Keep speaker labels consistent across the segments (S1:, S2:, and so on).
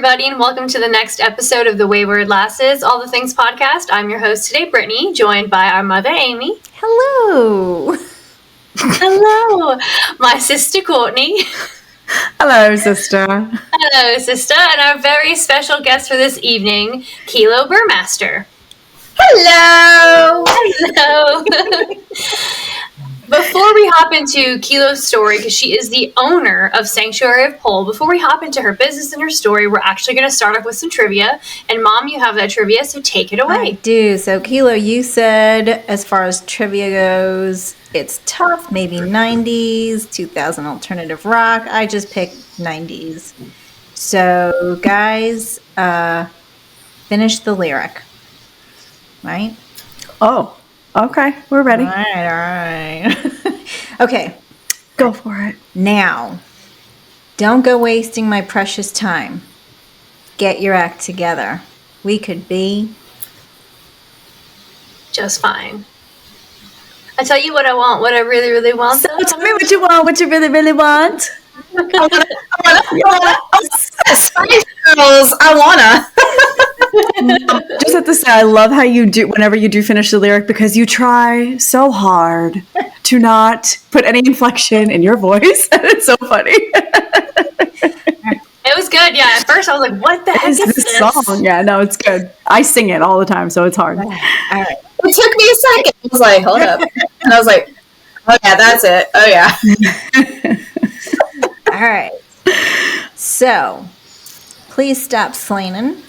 S1: everybody, and welcome to the next episode of the Wayward Lasses, All the Things podcast. I'm your host today, Brittany, joined by our mother, Amy.
S2: Hello.
S1: Hello. My sister, Courtney.
S3: Hello, sister.
S1: Hello, sister. And our very special guest for this evening, Kitty Buhrmaster.
S2: Hello.
S1: Hello. Before we hop into Kilo's story, because she is the owner of Sanctuary of Pole, before we hop into her business and her story, we're actually going to start off with some trivia. And Mom, you have that trivia, so take it away.
S2: I do. So, Kilo, you said as far as trivia goes, it's tough, maybe 90s, 2000 alternative rock. I just picked 90s. So, guys, finish the lyric. Right?
S3: Oh, okay. We're ready.
S2: All right. Okay.
S3: Go for it.
S2: Now, don't go wasting my precious time. Get your act together. We could be
S1: just fine. I tell you what I want, what I really, really want.
S3: So tell me what you want, what you really, really want.
S4: I wanna.
S3: Just have to say, I love how you do whenever you do finish the lyric, because you try so hard to not put any inflection in your voice, and it's so funny.
S1: It was good, yeah. At first, I was like, "What the heck is this
S3: song?" Yeah, no, it's good. I sing it all the time, so it's hard.
S2: all right.
S4: It took me a second. I was like, hold up. And I was like, oh yeah, that's it. Oh yeah.
S2: All right. So, please stop slaining.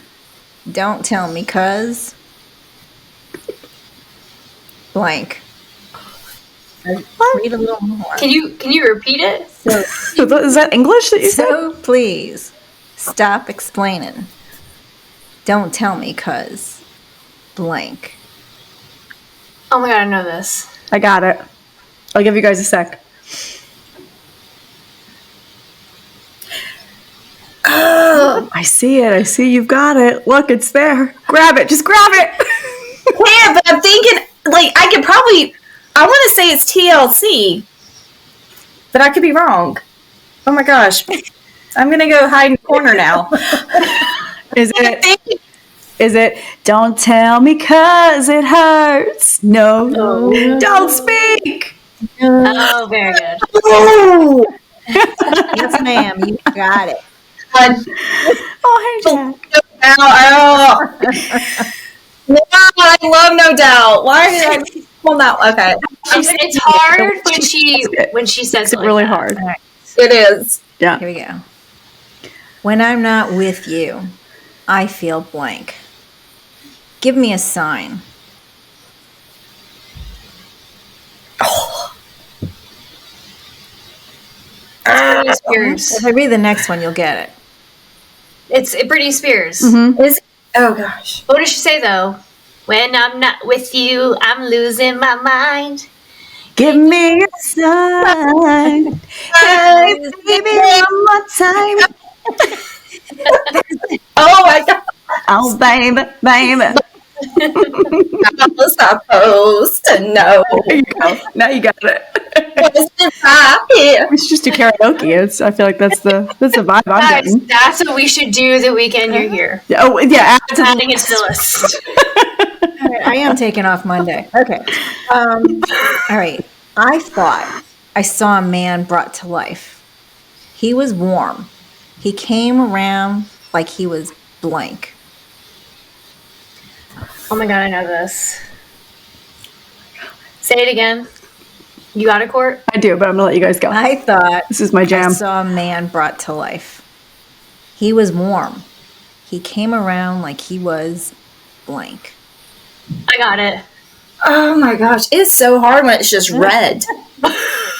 S2: Don't tell me, cuz. Blank. Read a little more.
S1: Can you repeat it?
S2: So,
S3: Is that English that you said?
S2: so please stop explaining. Don't tell me, cuz. Blank.
S1: Oh my god, I know this.
S3: I got it. I'll give you guys a sec.
S4: Oh,
S3: I see it. I see you've got it. Look, it's there. Grab it. Just grab it.
S4: yeah, but I'm thinking, like, I could probably, I want to say it's TLC, but I could be wrong. Oh my gosh. I'm going to go hide in the corner now.
S3: Is it? Is it? Don't tell me 'cause it hurts. No, don't speak.
S1: Oh, very good.
S4: Oh,
S2: Yes, ma'am. You got it.
S3: Oh, hey, Jack.
S4: No, I love No Doubt. Why did I pull that? Okay.
S1: It's hard when she says
S3: It's
S1: it like
S3: really
S1: that.
S3: hard.
S2: All right.
S4: It is.
S3: Yeah.
S2: Here we go. When I'm not with you, I feel blank. Give me a sign.
S1: Britney Spears.
S2: If I read the next one, you'll get it.
S1: It's Britney Spears.
S4: Is oh gosh.
S1: What does she say though? When I'm not with you, I'm losing my mind.
S3: Give me a sign. Hey, baby, one more time.
S4: Oh my god.
S3: Oh, baby, baby.
S4: I'm supposed to know.
S3: There you go. Now you got it.
S4: Here.
S3: We should just do karaoke. I feel like that's the vibe I'm
S1: Guys,
S3: getting.
S1: that's what we should do the weekend you're here.
S3: Oh, yeah.
S1: It's adding it to the list.
S2: All right, I am taking off Monday. Okay. All right. I thought I saw a man brought to life. He was warm. He came around like he was blank.
S1: Oh my god, I know this. Say it again. You got it, Court?
S3: I do, but I'm going to let you guys go.
S2: I thought
S3: This is my
S2: I
S3: jam.
S2: saw a man brought to life. He was warm. He came around like he was blank.
S1: I got it.
S4: Oh my gosh. It's so hard when it's just red.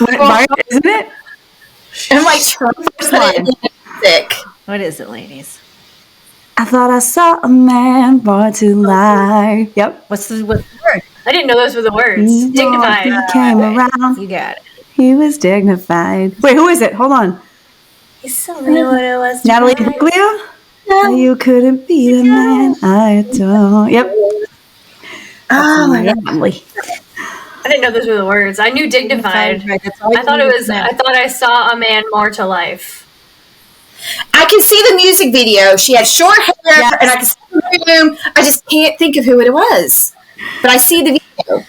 S3: Right, isn't it?
S4: I'm like trying to put it in music.
S2: What is it, ladies?
S3: I thought I saw a man brought to life. Yep.
S2: What's the word?
S1: I didn't know those were the words. Dignified.
S3: He came around.
S2: You got it.
S3: He was dignified. Wait, who is it? Hold on.
S1: He's so me what it was.
S3: Natalie Puglia? You couldn't be the man I adore. Yep.
S4: Oh my god.
S3: Natalie.
S1: I didn't know those were the words. I knew dignified.
S2: Right, that's all
S1: I thought it was.
S2: now.
S1: I thought I saw a man more to life.
S4: I can see the music video. She had short hair, and I can see the room. I just can't think of who it was, but I see the video.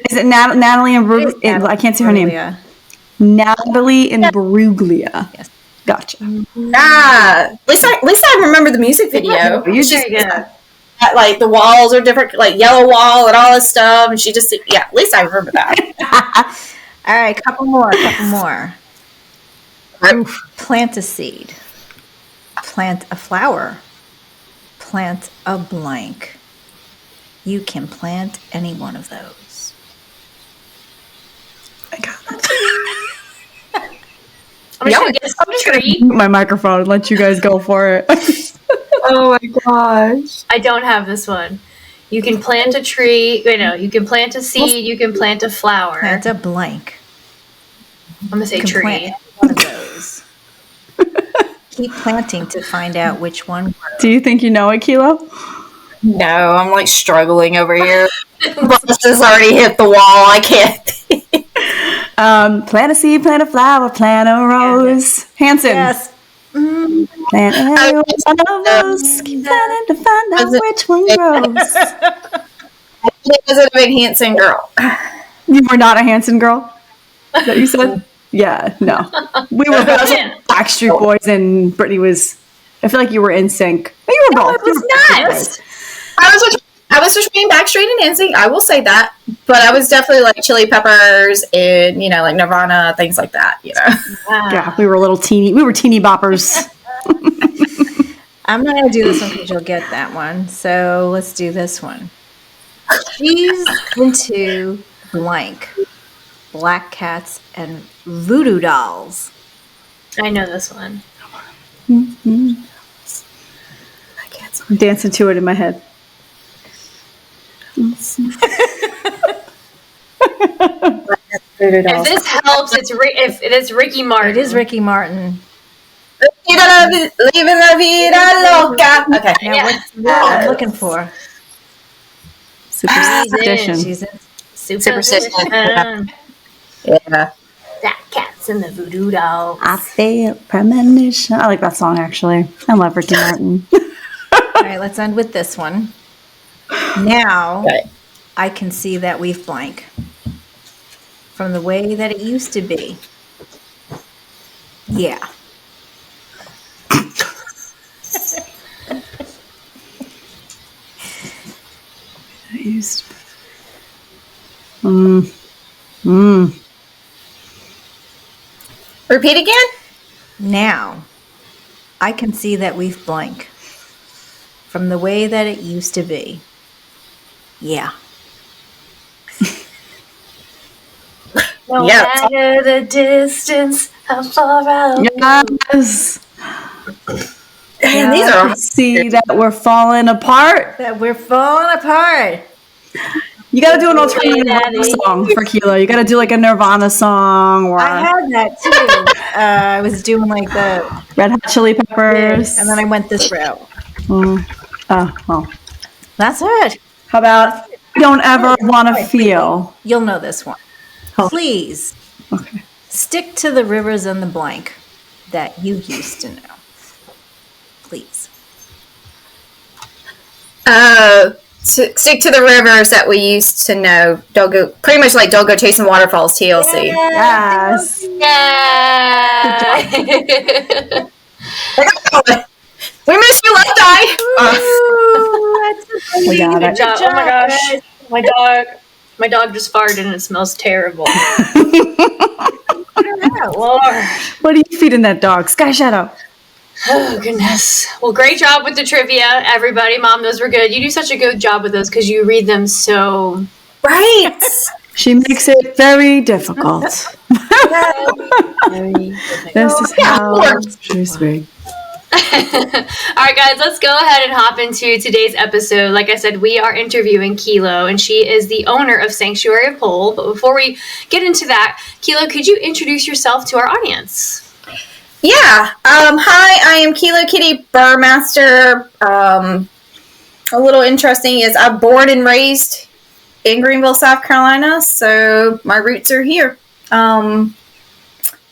S3: Is it Natalie and Bruglia? I can't say her name. Natalie and Bruglia.
S2: Yes.
S3: Gotcha.
S4: At least I remember the music video.
S3: You just
S4: Like the walls are different, like yellow wall and all this stuff, and she just at least I remember that.
S2: All right, couple more. Plant a seed. Plant a flower. Plant a blank. You can plant any one of those.
S3: I got it.
S1: I'm just gonna tree.
S3: Mute my microphone and let you guys go for it.
S4: Oh my gosh!
S1: I don't have this one. You can plant a tree. You can plant a seed. You can plant a flower.
S2: Plant a blank.
S1: I'm gonna say
S2: You can
S1: tree.
S2: plant one of those. Keep planting to find out which one works.
S3: Do you think you know it, Kilo?
S4: No, I'm like struggling over here. Bus has already hit the wall. I can't.
S3: Plant a seed, plant a flower, plant a rose. Hanson.
S2: Yes.
S3: Plant a rose on a rose. Keep planting to find out which one grows.
S4: I wasn't a big Hanson girl.
S3: You were not a Hanson girl? Is that what you said? Yeah, no. We were both Backstreet Boys, and Brittany was. I feel like you were in sync. But you were both.
S1: I was not.
S4: I was between Backstreet and NSYNC. I will say that, but I was definitely like Chili Peppers and like Nirvana, things like that.
S3: Yeah, we were little teeny. We were teeny boppers.
S2: I'm not going to do this one because you'll get that one. So let's do this one. She's into blank. Black cats and voodoo dolls.
S1: I know this one.
S3: I'm dancing to it in my head.
S1: If this helps, it's Ricky Martin.
S2: It is Ricky Martin.
S4: Living la vida loca. Okay.
S2: Now, what's that I'm looking for?
S3: Superstition.
S2: She's in.
S4: Superstition.
S1: Yeah. Black cats and the voodoo dolls.
S3: I feel premonition. I like that song, actually. I love Ricky Martin.
S2: All right, let's end with this one. Now,
S4: Okay.
S2: I can see that we've blank. From the way that it used to be. Yeah.
S3: I used to.
S4: Repeat again?
S2: Now, I can see that we've blank. From the way that it used to be. Yeah.
S1: No
S4: Yeah.
S1: matter the distance, how far out.
S3: Yes.
S4: Man, these are
S3: I see that we're falling apart.
S2: That we're falling apart.
S3: You got to do an alternative rock song for Kilo. You got to do like a Nirvana song or
S2: I had that too. I was doing like the
S3: Red Hot Chili Peppers.
S2: and then I went this route.
S3: Well,
S2: That's it.
S3: how about Don't Ever Want to Feel?
S2: You'll know this one.
S3: Oh.
S2: Please
S3: Okay.
S2: stick to the rivers and the blank that you used to know. Please.
S4: stick to the rivers that we used to know. Don't go, pretty much like don't go chasing waterfalls. TLC.
S3: Yes.
S1: Yeah.
S4: We miss you, Left Eye.
S3: We got
S1: Good
S3: it.
S1: job. Oh my gosh. My dog just farted and it smells terrible. Lord.
S3: What are you feeding that dog? Sky Shadow.
S1: Oh, goodness. Well, great job with the trivia, everybody. Mom, those were good. You do such a good job with those because you read them so...
S4: Right.
S3: She makes it very difficult. This is how she's being.
S1: All right, guys, let's go ahead and hop into today's episode. Like I said, we are interviewing Kilo, and she is the owner of Sanctuary of Pole. But before we get into that, Kilo, could you introduce yourself to our audience?
S4: Yeah. Hi, I am Kitty Buhrmaster. A little interesting is I'm born and raised in Greenville, South Carolina, so my roots are here.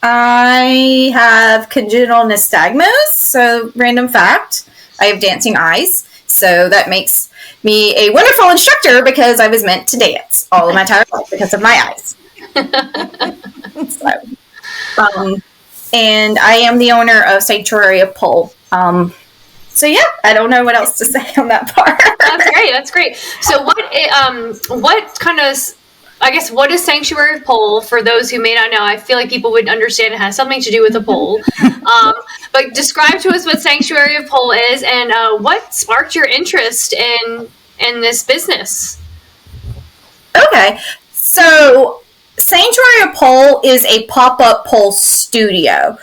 S4: I have congenital nystagmus, so random fact. I have dancing eyes, so that makes me a wonderful instructor because I was meant to dance all of my entire life because of my eyes. And I am the owner of Sanctuary of Pole. So yeah, I don't know what else to say on that part.
S1: That's great. So what kind of, I guess, what is Sanctuary of Pole for those who may not know? I feel like people would understand it has something to do with a pole. But describe to us what Sanctuary of Pole is and what sparked your interest in this business.
S4: Okay, so Sanctuary of Pole is a pop-up pole studio.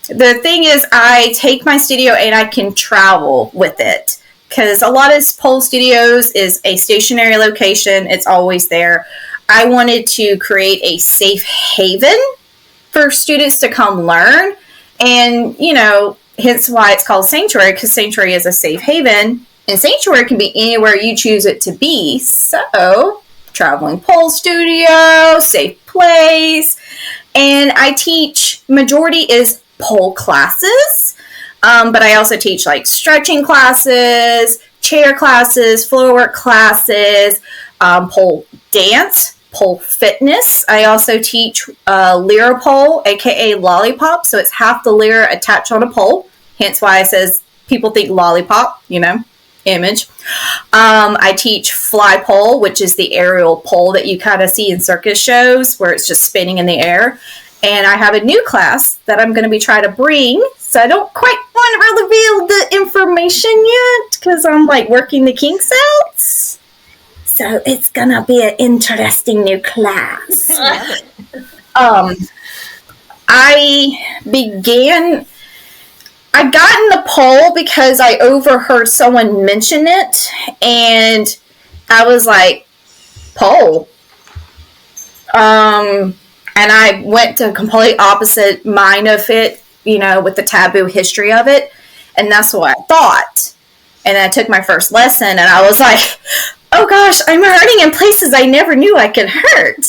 S4: The thing is, I take my studio and I can travel with it because a lot of pole studios is a stationary location. It's always there. I wanted to create a safe haven for students to come learn. And, hence why it's called Sanctuary, because Sanctuary is a safe haven. And Sanctuary can be anywhere you choose it to be. So, traveling pole studio, safe place. And I teach, majority is pole classes, but I also teach like stretching classes, chair classes, floor work classes, pole dance, pole fitness. I also teach lyra pole, aka lollipop, so it's half the lyra attached on a pole, hence why it says people think lollipop, image. I teach fly pole, which is the aerial pole that you kind of see in circus shows where it's just spinning in the air. And I have a new class that I'm going to be trying to bring. So I don't quite want to reveal the information yet because I'm like working the kinks out. So it's going to be an interesting new class. I got in the pole because I overheard someone mention it. And I was like, pole? And I went to a complete opposite mind of it, with the taboo history of it. And that's what I thought. And I took my first lesson and I was like, oh gosh, I'm hurting in places I never knew I could hurt.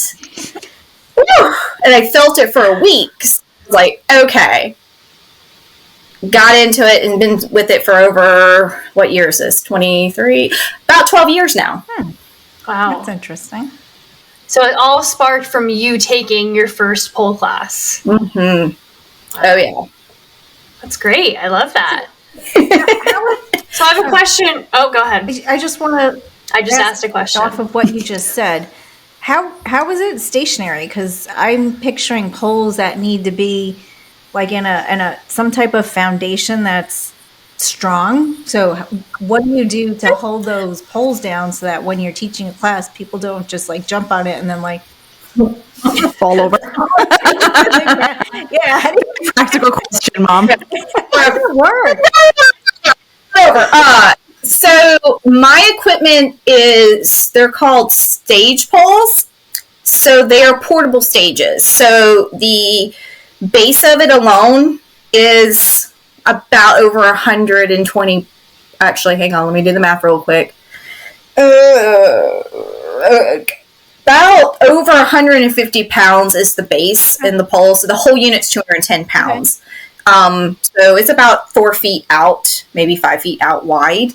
S4: Whew. And I felt it for a week. I was like, okay. Got into it and been with it for over, what year is this? 23? About 12 years now.
S1: Wow.
S2: That's interesting.
S1: So it all sparked from you taking your first pole class.
S4: Mm-hmm. Wow. Oh, yeah.
S1: That's great. I love that. So I have a question. Oh, go ahead.
S2: I just want to...
S1: I just asked a question.
S2: Off of what you just said. How is it stationary? Because I'm picturing poles that need to be like in a some type of foundation that's strong. So what do you do to hold those poles down so that when you're teaching a class, people don't just like jump on it and then like fall over? Yeah.
S3: Practical question, Mom.
S2: Work.
S4: So my equipment they're called stage poles. So they are portable stages. So the base of it alone is about over 120. Actually, hang on. Let me do the math real quick. About over 150 pounds is the base in the pole. So the whole unit's 210 pounds. Okay. So it's about 4 feet out, maybe 5 feet out wide.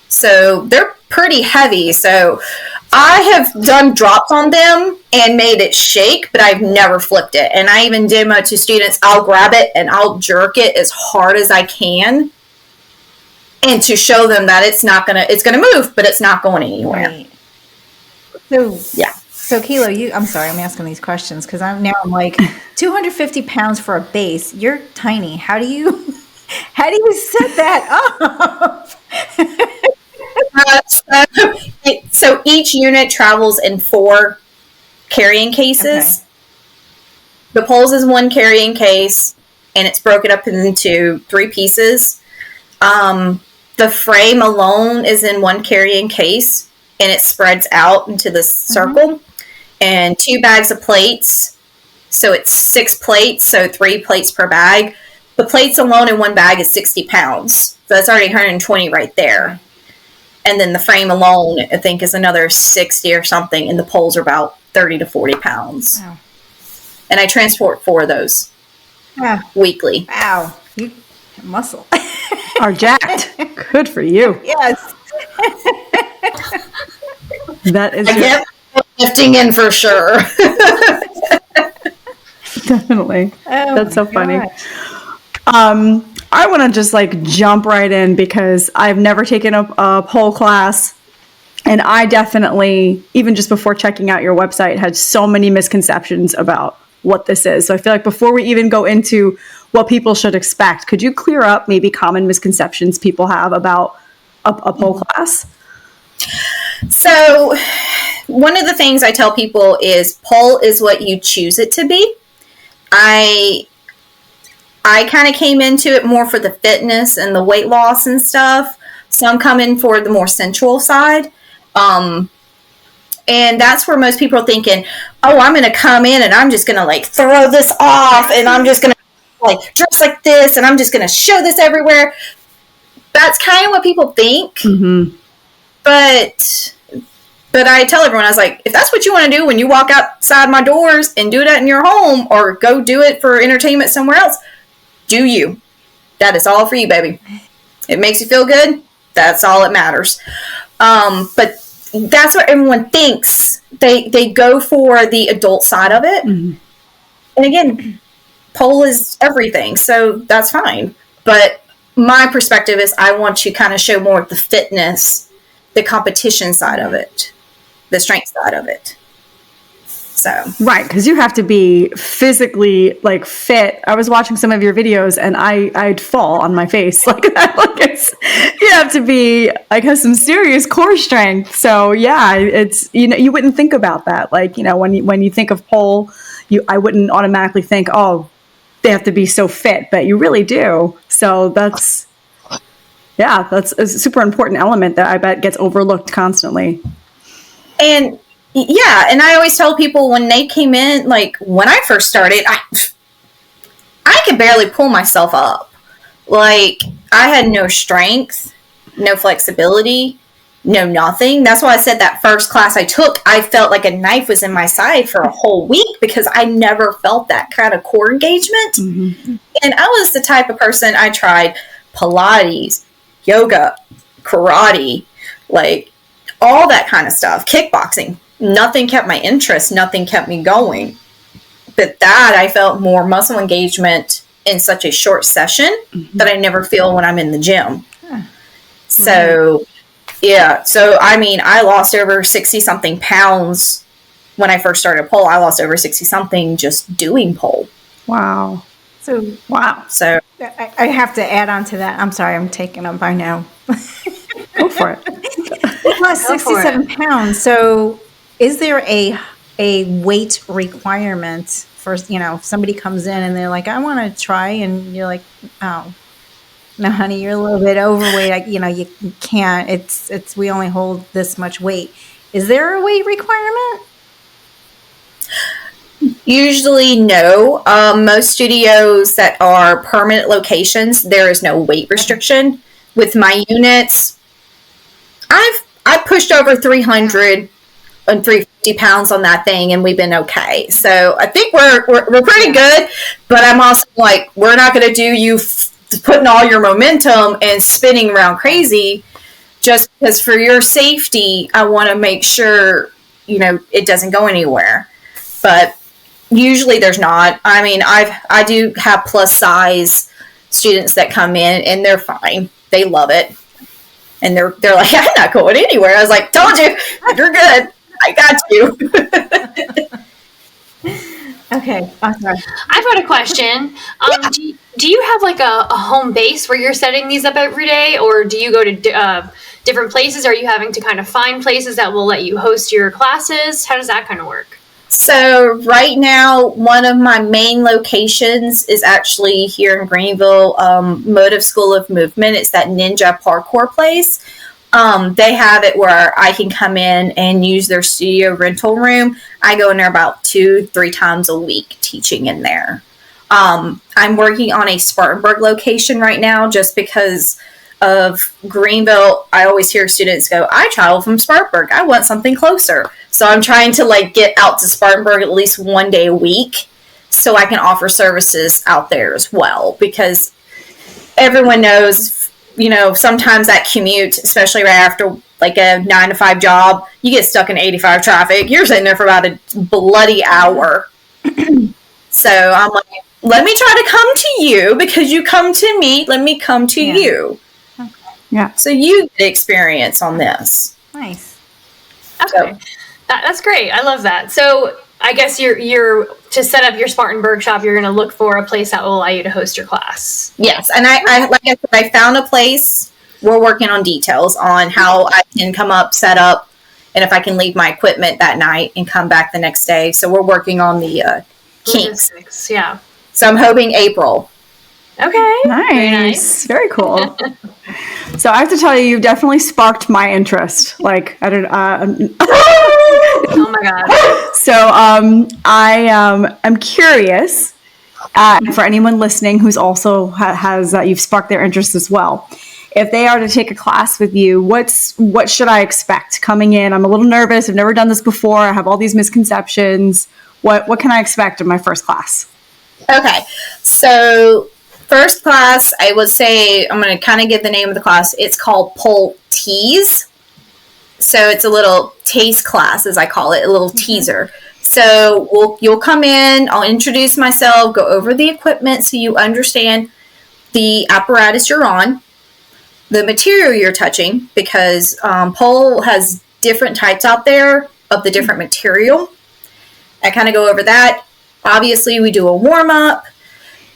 S4: So they're pretty heavy. So I have done drops on them and made it shake, but I've never flipped it. And I even demo to students, I'll grab it and I'll jerk it as hard as I can. And to show them that it's going to move, but it's not going anywhere.
S2: Right. So, yeah. So Kilo, I'm sorry, I'm asking these questions because I'm like 250 pounds for a base. You're tiny. How do you set that up?
S4: So each unit travels in 4 carrying cases. Okay. The poles is 1 carrying case, and it's broken up into 3 pieces. The frame alone is in 1 carrying case, and it spreads out into the circle. Mm-hmm. And 2 bags of plates. So it's 6 plates, so 3 plates per bag. The plates alone in 1 bag is 60 pounds. So that's already 120 right there. And then the frame alone, I think, is another 60 or something. And the poles are about 30 to 40 pounds. Wow. and I transport 4 of those weekly.
S2: Wow, you muscle.
S3: Are jacked. Good for you.
S2: Yes.
S3: That is
S4: I get lifting in for sure.
S3: definitely.
S2: Oh
S3: That's so
S2: my
S3: funny.
S2: gosh.
S3: I want to just like jump right in because I've never taken a pole class. And I definitely, even just before checking out your website, had so many misconceptions about what this is. So I feel like before we even go into what people should expect, could you clear up maybe common misconceptions people have about a pole class?
S4: So, one of the things I tell people is pole is what you choose it to be. I kind of came into it more for the fitness and the weight loss and stuff. So I'm coming for the more sensual side. And that's where most people are thinking, oh, I'm going to come in and I'm just going to like throw this off and I'm just going to like dress like this and I'm just going to show this everywhere. That's kind of what people think.
S3: Mm-hmm.
S4: But I tell everyone, I was like, if that's what you want to do when you walk outside my doors and do that in your home or go do it for entertainment somewhere else, do you. That is all for you, baby. It makes you feel good. That's all that matters. But that's what everyone thinks. They go for the adult side of it.
S3: Mm-hmm.
S4: And again, pole is everything. So that's fine. But my perspective is I want to kind of show more of the fitness, the competition side of it, the strength side of it. So
S3: Right, because you have to be physically like fit. I was watching some of your videos and I'd fall on my face like that. Like you have to be like have some serious core strength. So yeah, it's you wouldn't think about that. Like when you think of pole, I wouldn't automatically think, oh, they have to be so fit, but you really do. So that's a super important element that I bet gets overlooked constantly.
S4: and yeah, and I always tell people when they came in, like when I first started, I could barely pull myself up. Like I had no strength, no flexibility, no nothing. That's why I said that first class I took, I felt like a knife was in my side for a whole week because I never felt that kind of core engagement.
S3: Mm-hmm.
S4: And I was the type of person, I tried Pilates, yoga, karate, like all that kind of stuff, kickboxing. Nothing kept my interest. Nothing kept me going. But that I felt more muscle engagement in such a short session that I never feel when I'm in the gym. So, yeah. So, I mean, I lost over 60 something pounds when I first started pole. I lost over 60 something just doing pole.
S3: Wow.
S2: So
S4: So,
S2: I have to add on to that. I'm sorry, I'm taking up by now.
S3: Go for it.
S2: You lost 67 pounds. So is there a weight requirement for, if somebody comes in and they're like, I want to try, and you're like, oh, no, honey, you're a little bit overweight. You can't, it's, we only hold this much weight. Is there a weight requirement?
S4: usually no. Most studios that are permanent locations, there is no weight restriction. With my units, I pushed over 300 and 350 pounds on that thing, and we've been okay. So I think we're pretty good. But I'm also like, we're not going to do you putting all your momentum and spinning around crazy, just because for your safety, I want to make sure it doesn't go anywhere. But usually there's not. I mean, I do have plus size students that come in, and they're fine. They love it. And they're like, I'm not going anywhere. I was like, told you, you're good. I got you.
S2: Okay. I'm sorry.
S1: I've got a question. Do you have like a home base where you're setting these up every day, or do you go to different places? Are you having to kind of find places that will let you host your classes? How does that kind of work?
S4: So right now, one of my main locations is actually here in Greenville, Motive School of Movement. It's that ninja parkour place. They have it where I can come in and use their studio rental room. I go in there about 2-3 times a week teaching in there. I'm working on a Spartanburg location right now just because of Greenville. I always hear students go, I travel from Spartanburg. I want something closer. So I'm trying to get out to Spartanburg at least one day a week so I can offer services out there as well, because everyone knows, sometimes that commute, especially right after like a 9 to 5 job, you get stuck in 85 traffic. You're sitting there for about a bloody hour. So I'm like, let me try to come to you because you come to me. Let me come to you.
S2: Okay.
S3: Yeah.
S4: So you get experience on this.
S2: Nice.
S1: Okay.
S4: So,
S1: That's great. I love that. So I guess you're to set up your Spartanburg shop, you're going to look for a place that will allow you to host your class.
S4: yes. And I like I said, I found a place. We're working on details on how I can come up, set up, and if I can leave my equipment that night and come back the next day. So we're working on the kinks.
S1: Logistics, yeah.
S4: So I'm hoping April.
S1: Okay.
S3: Nice.
S1: Very nice.
S3: Very cool. So I have to tell you, you've definitely sparked my interest. Like, I don't.
S1: Oh my God.
S3: So I'm curious. For anyone listening who's also has you've sparked their interest as well. If they are to take a class with you, what should I expect coming in? I'm a little nervous. I've never done this before. I have all these misconceptions. What can I expect in my first class?
S4: Okay. So first class, I would say, I'm going to kind of give the name of the class. It's called Pole Tease. So it's a little taste class, as I call it, a little teaser. So you'll come in, I'll introduce myself, go over the equipment so you understand the apparatus you're on, the material you're touching, because pole has different types out there of the different material. I kind of go over that. Obviously, we do a warm-up,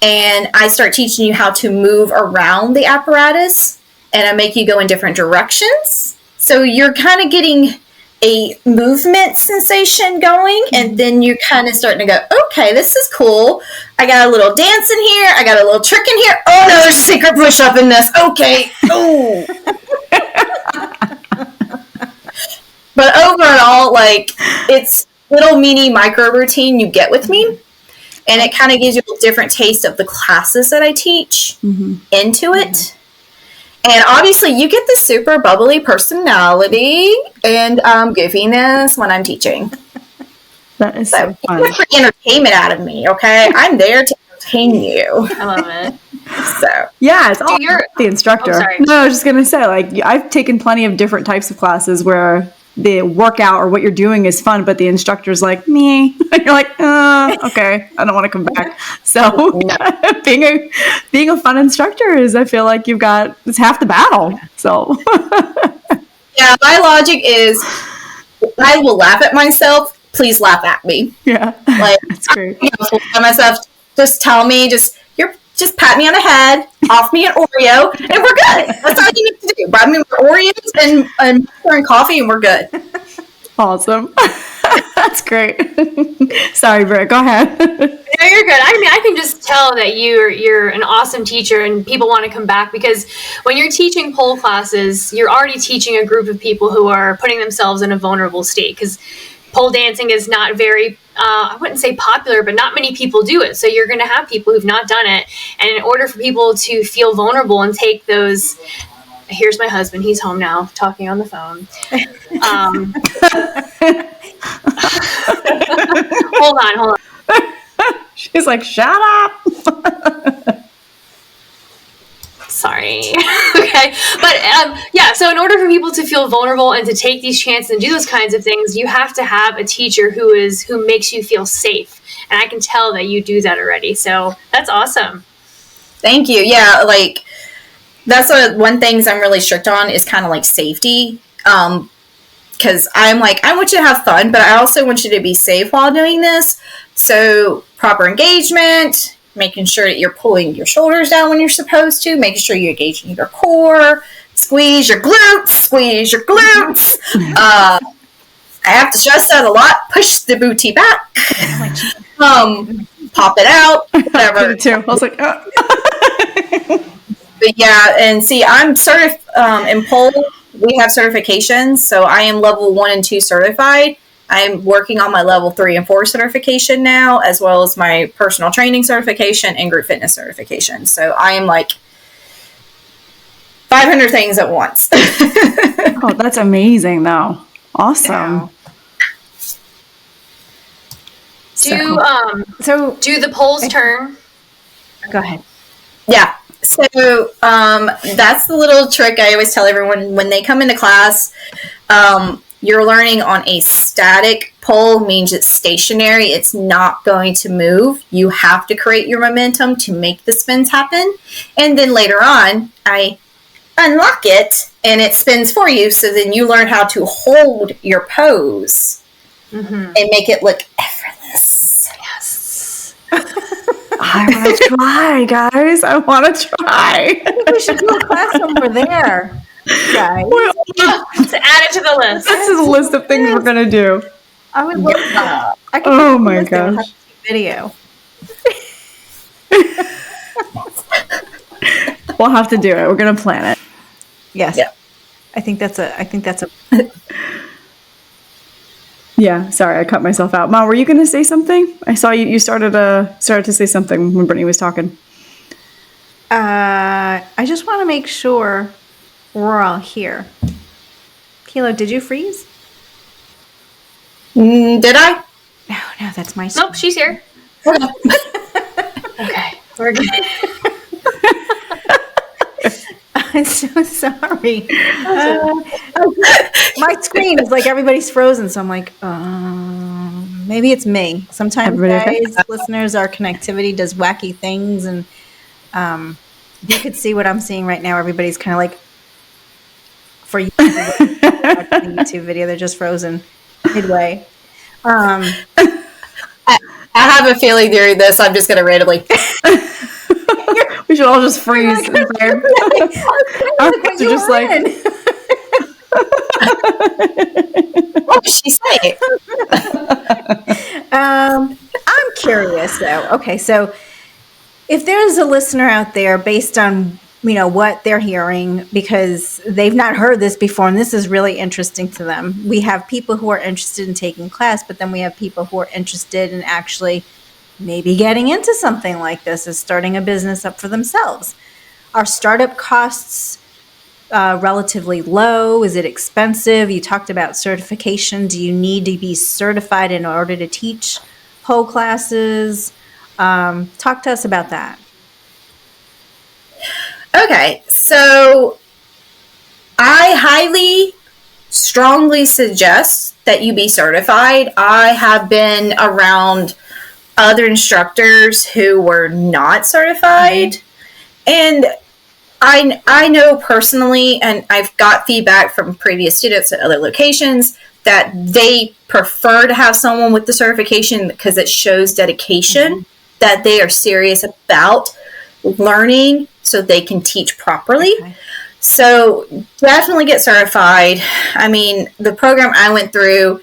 S4: and I start teaching you how to move around the apparatus, and I make you go in different directions. So you're kind of getting a movement sensation going, and then you're kind of starting to go, okay, this is cool. I got a little dance in here. I got a little trick in here. Oh, no, there's a secret push-up in this. Okay. Oh. But overall, like, it's little mini micro routine you get with me, and it kind of gives you a different taste of the classes that I teach into it. And obviously you get the super bubbly personality and goofiness when I'm teaching.
S3: That is so
S4: You
S3: fun.
S4: get free entertainment out of me, okay? I'm there to entertain you.
S1: I love it.
S4: So
S3: Yeah, it's all
S1: you're-
S3: about the instructor.
S1: Oh, sorry.
S3: No, I was just gonna say, like, I've taken plenty of different types of classes where the workout or what you're doing is fun, but the instructor's like, me. And you're like, okay, I don't want to come back. So being a fun instructor is, I feel like it's half the battle. So
S4: yeah, my logic is I will laugh at myself. Please laugh at me.
S3: yeah,
S4: Like,
S3: that's great.
S4: I myself, just tell me, just pat me on the head, off me an Oreo, and we're good. That's all you need to do. Buy me Oreos and coffee, and we're good.
S3: Awesome. That's great. Sorry, Britt, go ahead.
S1: No, you're good. I mean, I can just tell that you're an awesome teacher and people want to come back, because when you're teaching pole classes, you're already teaching a group of people who are putting themselves in a vulnerable state, because pole dancing is not very, I wouldn't say popular, but not many people do it. So you're going to have people who've not done it. And in order for people to feel vulnerable and take those, here's my husband, he's home now, talking on the phone. Hold on.
S3: She's like, shut up.
S1: Sorry. Okay. But yeah, so in order for people to feel vulnerable and to take these chances and do those kinds of things, you have to have a teacher who makes you feel safe. And I can tell that you do that already. So that's awesome.
S4: Thank you. Yeah, like that's one things I'm really strict on is kind of like safety. Because I'm like, I want you to have fun, but I also want you to be safe while doing this. So proper engagement, making sure that you're pulling your shoulders down when you're supposed to, making sure you're engaging your core, squeeze your glutes. I have to stress that a lot. Push the booty back. Pop it out. Whatever.
S3: I did too. I was like,
S4: But yeah, and see, I'm in pole. We have certifications, so I am level 1 and 2 certified. I'm working on my level 3 and 4 certification now, as well as my personal training certification and group fitness certification. So I am like 500 things at once.
S3: oh, that's amazing, though. Awesome.
S2: Wow.
S1: Do
S2: So
S1: do the poles turn?
S2: go ahead.
S4: Yeah. So that's the little trick I always tell everyone when they come into class. You're learning on a static pole, means it's stationary. It's not going to move. You have to create your momentum to make the spins happen. And then later on, I unlock it and it spins for you. So then you learn how to hold your pose and make it look effortless.
S1: Yes.
S3: I want to try, guys. I want to try.
S2: We should do a class over there, guys.
S1: To add it to the list.
S3: This is a list of things we're gonna do.
S2: I would love that. I could
S3: Oh
S2: put
S3: my
S2: this there with
S3: gosh.
S2: a video.
S3: We'll have to do it. We're gonna plan it.
S2: Yes.
S4: Yeah.
S2: I think that's a
S3: Yeah. Sorry, I cut myself out. Ma, were you gonna say something? I saw you. You started to say something when Brittany was talking.
S2: I just want to make sure we're all here. Kilo, did you freeze?
S4: Did I?
S2: No, that's my
S1: Nope, she's here. Okay, we're good.
S2: I'm so sorry. My screen is like everybody's frozen, so I'm like, maybe it's me. Sometimes,
S3: Everybody
S2: guys, listeners, our connectivity does wacky things, and you could see what I'm seeing right now. Everybody's kind of like, for you, watching the YouTube video, they're just frozen midway.
S4: I have a feeling during this, I'm just going to randomly.
S3: We should all just freeze. Our heads are just like.
S4: What did she say?
S2: I'm curious though. Okay, so if there's a listener out there based on what they're hearing, because they've not heard this before and this is really interesting to them. We have people who are interested in taking class, but then we have people who are interested in actually maybe getting into something like this, is starting a business up for themselves. Are startup costs relatively low? Is it expensive? You talked about certification. Do you need to be certified in order to teach pole classes? Talk to us about that.
S4: Okay, so I highly, strongly suggest that you be certified. I have been around other instructors who were not certified, and I know personally, and I've got feedback from previous students at other locations, that they prefer to have someone with the certification because it shows dedication, that they are serious about learning so they can teach properly.
S2: Okay.
S4: So definitely get certified. I mean, the program I went through,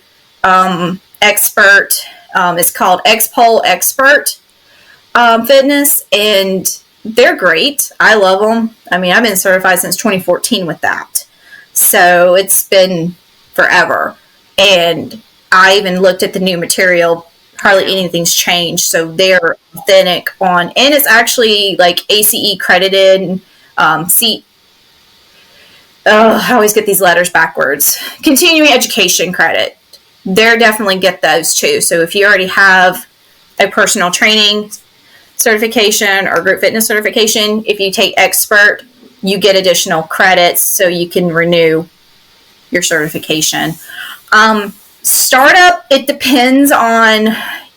S4: Expert, it's called X-Pole Expert Fitness, and they're great. I love them. I mean, I've been certified since 2014 with that. So it's been forever. And I even looked at the new material. Hardly anything's changed. So they're authentic on, and it's actually like ACE credited, I always get these letters backwards. Continuing education credit. They're definitely get those too. So if you already have a personal training certification or group fitness certification, if you take Expert, you get additional credits so you can renew your certification. Startup, it depends on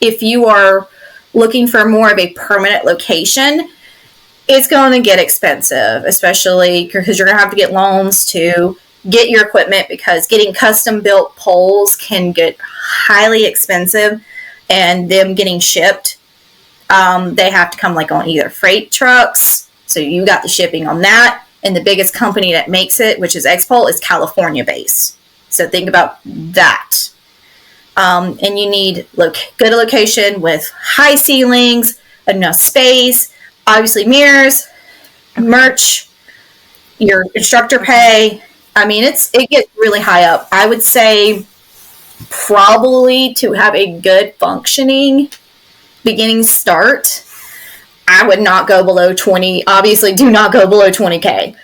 S4: if you are looking for more of a permanent location. It's going to get expensive, especially because you're going to have to get loans to get your equipment, because getting custom built poles can get highly expensive, and them getting shipped, they have to come like on either freight trucks. So you got the shipping on that. And the biggest company that makes it, which is X-Pole, is California based. So think about that. And you need good location with high ceilings, enough space, obviously mirrors, merch, your instructor pay. I mean, it gets really high up. I would say probably to have a good functioning beginning start, I would not go below 20. Obviously, do not go below 20K.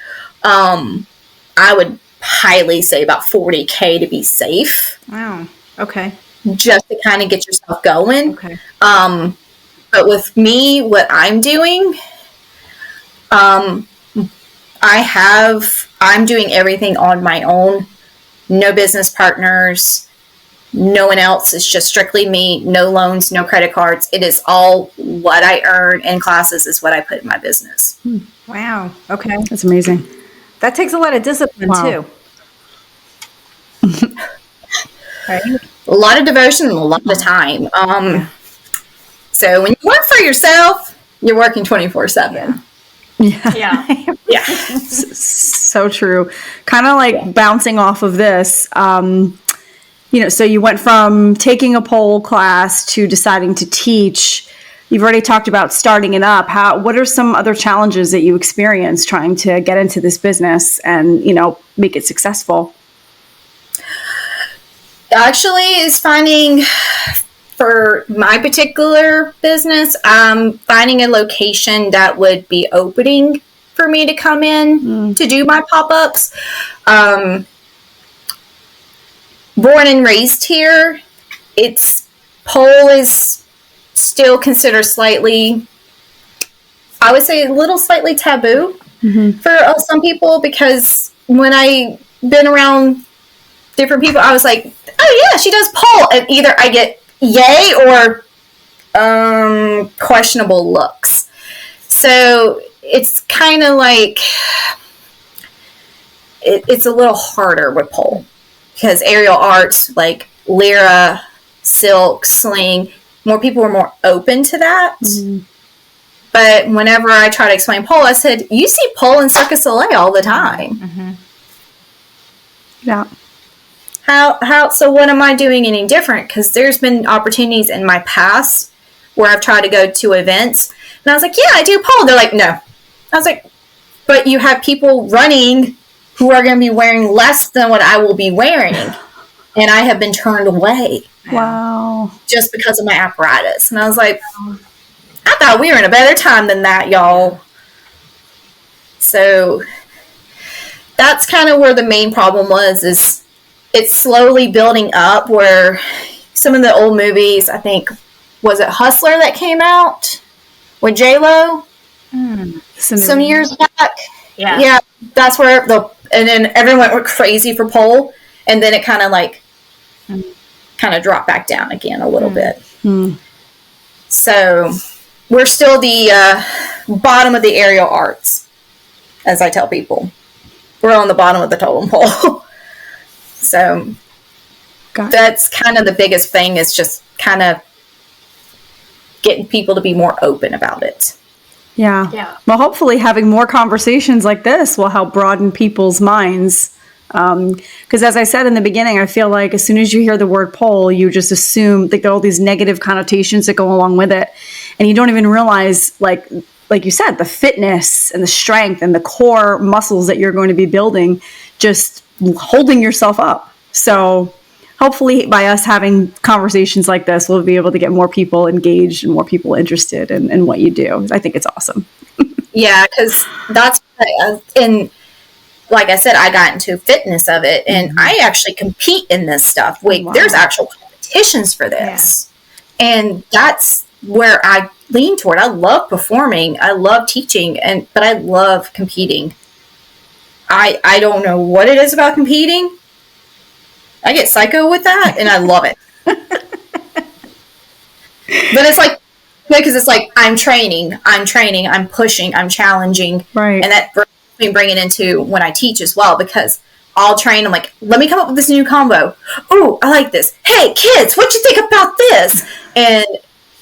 S4: I would highly say about 40K to be safe.
S2: Wow. Okay.
S4: just to kind of get yourself going.
S2: Okay.
S4: But with me, what I'm doing, I'm doing everything on my own. No business partners, no one else. It's just strictly me. No loans, no credit cards. It is all what I earn in classes is what I put in my business.
S2: Wow. Okay.
S3: That's amazing.
S2: That takes a lot of discipline
S3: Wow.
S2: too. Right?
S4: A lot of devotion and a lot of time. So when you work for yourself, you're working 24/7.
S1: Yeah.
S4: Yeah.
S3: So true. Kind of like bouncing off of this, so you went from taking a pole class to deciding to teach. You've already talked about starting it up. What are some other challenges that you experienced trying to get into this business and, make it successful?
S4: Actually, is finding, for my particular business, finding a location that would be opening for me to come in to do my pop-ups. Born and raised here, pole is still considered slightly, I would say a little slightly taboo for some people, because when I been around different people, I was like, oh yeah, she does pole, and either I get yay or questionable looks. So it's kind of like it's a little harder with pole, because aerial arts like lyra, silk, sling, more people are more open to that. But whenever I try to explain pole, I said, you see pole in Cirque du Soleil all the time.
S3: Yeah.
S4: So what am I doing any different? Because there's been opportunities in my past where I've tried to go to events, and I was like, yeah, I do pole. They're like, no. I was like, but you have people running who are going to be wearing less than what I will be wearing, and I have been turned away.
S3: Wow.
S4: Just because of my apparatus. And I was like, I thought we were in a better time than that, y'all. So that's kind of where the main problem is it's slowly building up, where some of the old movies, I think, was it Hustler that came out with J-Lo some years back? Yeah, that's where and then everyone went crazy for pole, and then it kind of dropped back down again a little bit. So we're still the bottom of the aerial arts, as I tell people. We're on the bottom of the totem pole. So that's kind of the biggest thing, is just kind of getting people to be more open about it.
S3: Yeah. Well, hopefully having more conversations like this will help broaden people's minds. Because as I said in the beginning, I feel like as soon as you hear the word pole, you just assume that there are all these negative connotations that go along with it. And you don't even realize, like you said, the fitness and the strength and the core muscles that you're going to be building, just holding yourself up. So hopefully by us having conversations like this, we'll be able to get more people engaged and more people interested in what you do. I think it's awesome.
S4: Yeah, because that's, and like I said, I got into fitness of it, and I actually compete in this stuff. There's actual competitions for this. Yeah. And that's where I lean toward. I love performing. I love teaching, but I love competing. I don't know what it is about competing. I get psycho with that, and I love it. But it's like, because it's like, I'm training, I'm pushing, I'm challenging.
S3: Right.
S4: And that me bring it into when I teach as well, because I'll train. I'm like, let me come up with this new combo. Oh, I like this. Hey, kids, what you think about this? And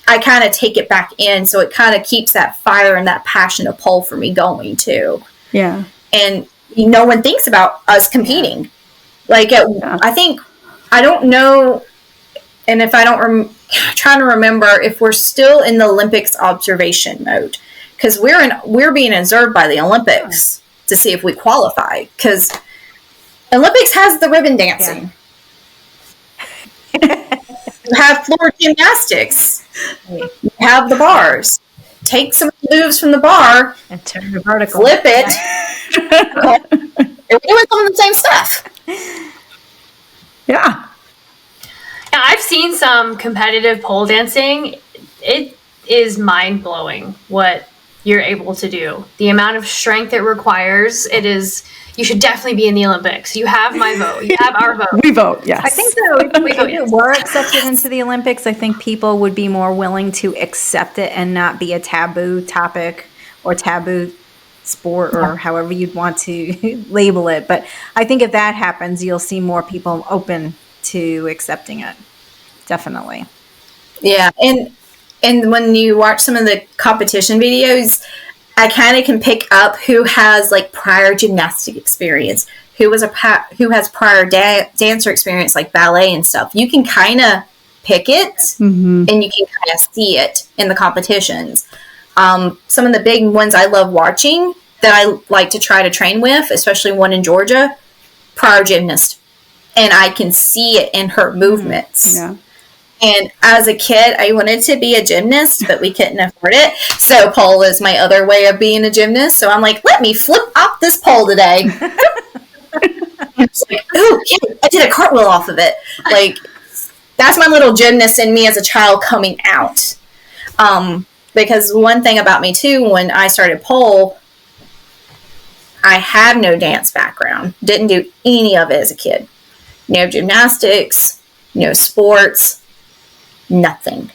S4: I kind of take it back in, so it kind of keeps that fire and that passion of pole for me going too.
S3: Yeah.
S4: And no one thinks about us competing. Like, I don't know, and if I don't, trying to remember if we're still in the Olympics observation mode, because we're being observed by the Olympics to see if we qualify, because Olympics has the ribbon dancing. Yeah. You have floor gymnastics. You have the bars. Take some moves from the bar
S2: and turn the vertical.
S4: Flip it. We're doing some of the same stuff.
S3: Yeah.
S1: I've seen some competitive pole dancing. It is mind-blowing what you're able to do. The amount of strength it requires, you should definitely be in the Olympics. You have my vote. You have our vote.
S3: We vote, yes.
S2: I think so. If it were accepted into the Olympics, I think people would be more willing to accept it and not be a taboo topic or taboo sport or however you'd want to label it. But I think if that happens, you'll see more people open to accepting it. Definitely.
S4: Yeah, and when you watch some of the competition videos, I kind of can pick up who has like prior gymnastic experience, who has prior dancer experience like ballet and stuff. You can kind of pick it, and you can kind of see it in the competitions. Some of the big ones I love watching that I like to try to train with, especially one in Georgia, prior gymnast, and I can see it in her movements.
S3: Yeah.
S4: And as a kid, I wanted to be a gymnast, but we couldn't afford it. So pole is my other way of being a gymnast. So I'm like, let me flip off this pole today. It's like, oh, yeah, I did a cartwheel off of it. Like, that's my little gymnast in me as a child coming out. Because one thing about me, too, when I started pole, I have no dance background. Didn't do any of it as a kid. No gymnastics, no sports. Nothing.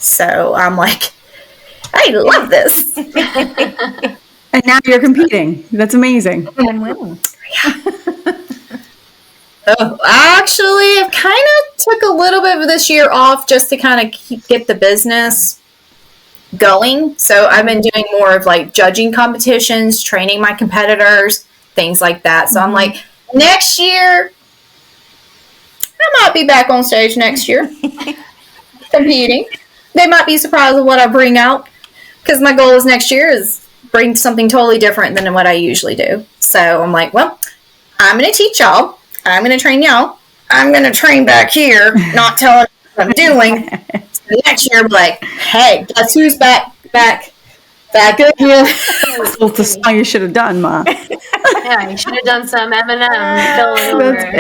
S4: So I'm like, I love this.
S3: And now you're competing. That's amazing.
S2: And winning.
S4: Oh, actually, I've kind of took a little bit of this year off just to kind of get the business going. So I've been doing more of like judging competitions, training my competitors, things like that. So I'm like, next year, I might be back on stage next year competing. They might be surprised with what I bring out because my goal is next year is bring something totally different than what I usually do. So I'm like, well, I'm going to teach y'all. I'm going to train y'all. I'm going to train back here, not telling what I'm doing. So next year, I'm like, hey, guess who's back again?
S3: That's the song you should have done, Ma.
S1: Yeah, you should have done some Eminem.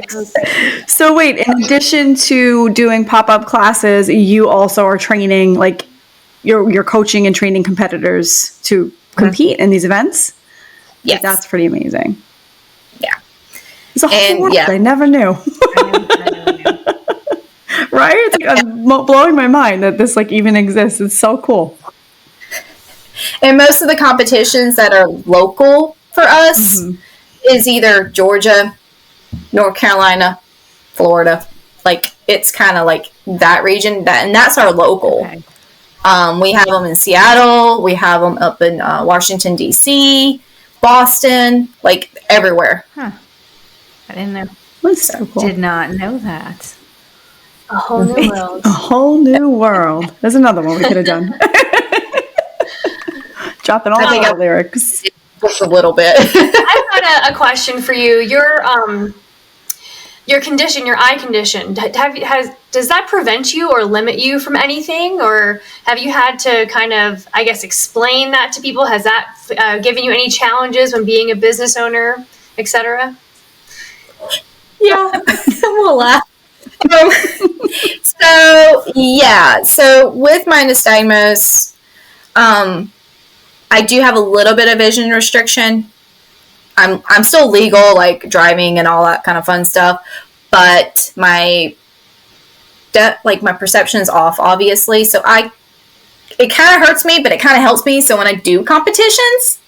S3: So wait, in addition to doing pop-up classes, you also are training, like, you're coaching and training competitors to compete in these events?
S4: Yes.
S3: That's pretty amazing.
S4: Yeah.
S3: It's a whole world I never knew. Right? It's like, I'm blowing my mind that this like even exists. It's so cool.
S4: And most of the competitions that are local for us is either Georgia, North Carolina, Florida. Like, it's kind of like that region, and that's our local.
S2: Okay.
S4: We have them in Seattle. We have them up in Washington, D.C., Boston, like everywhere.
S2: Huh. I didn't know.
S3: That's so cool.
S2: Did not know that.
S1: A whole new world.
S3: A whole new world. There's another one we could have done. Dropping all the lyrics.
S4: Just a little bit.
S1: I've got a question for you. Your condition, your eye condition, does that prevent you or limit you from anything? Or have you had to kind of, I guess, explain that to people? Has that given you any challenges when being a business owner, etc.?
S4: Yeah, we'll laugh. So with my nystagmus, I do have a little bit of vision restriction. I'm still legal, like driving and all that kind of fun stuff, but my perception is off, obviously. So it kind of hurts me, but it kind of helps me. So when I do competitions,